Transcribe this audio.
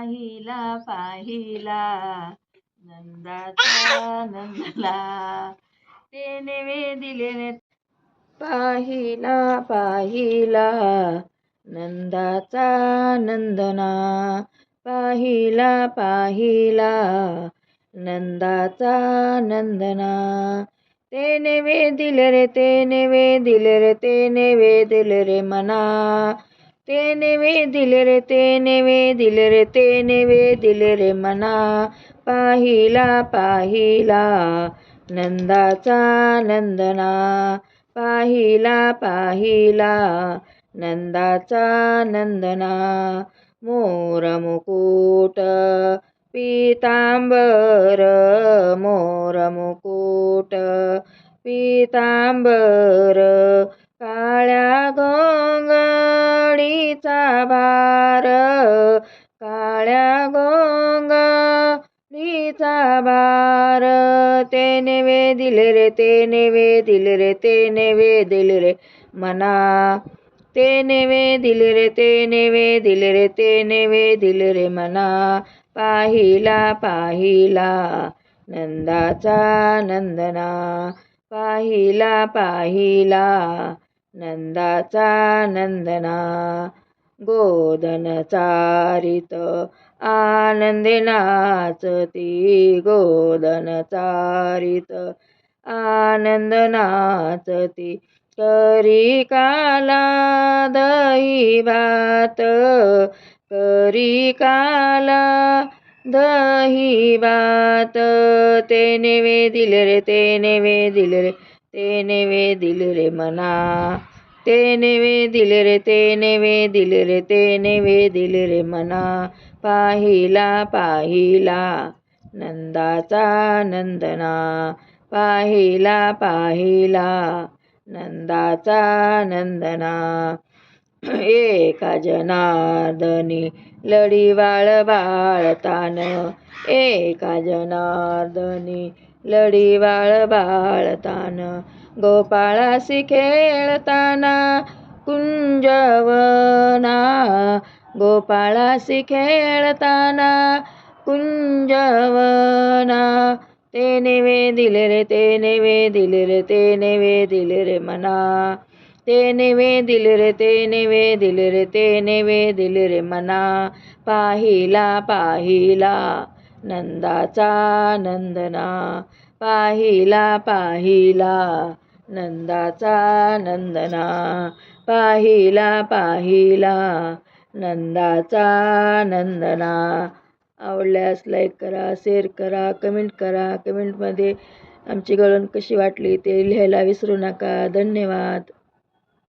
पाहिला पाहिला नंदाचा नंदला ते नेवे दिले पाहिला पाहिला नंदाचा नंदना पाहिला पाहिला नंदाचा नंदना ते नेवे दिले रे ते नेवे दिले रे ते नेवे दिले रे मना ते नेवे दिले रे ते नेवे दिले रे ते नेवे दिले रे मना पाहिला पाहिला नंदाचा नंदना पाहिला पाहिला नंदाचा नंदना मोर मुकुट पीतांबर मोर मुकुट पीतांबर काळ्या गोंगडीचा भार काळ्या गोंगडीचा भार ते नेवे दिले रे ते नेवे दिले रे ते नेवे दिले रे मना ते नेवे दिले रे ते नेवे दिले रे ते नेवे दिले रे मना पाहिला पाहिला नंदाचा नंदना पाहिला पाहिला नंदाचा नंदना गोधन चारित आनंदे नाचती गोधन चारित आनंद नाचती करी काला दही भात करी काला दही भात ते नेवे दिले रे ते नेवे दिले रे ते नेवे दिले रे मना ते नेवे दिले रे ते नेवे दिले रे ते नेवे दिले रे मना पाहिला पाहिला नंदाचा नंदना पाहिला पाहिला नंदाचा नंदना एका जनार्दनी लढीवाळ बाळतान एका जनार्दनी लढीवाळ बाळतान गोपाळासी खेळताना कुंजवना गोपाळासी खेळताना कुंजवना ते नेवे दिले रे ते नेवे दिले रे ते नेवे दिले रे मना ते नेवे दिले रे ते नेवे दिले रे ते नेवे दिले रे मना पाहिला पाहिला नंदाचा नंदना पाहिला पाहिला नंदाचा नंदना पाहिला पाहिला नंदाचा नंदना आवडल्यास लाईक करा शेअर करा कमेंट करा कमेंटमध्ये आमची गळण कशी वाटली ते लिहायला विसरू नका धन्यवाद.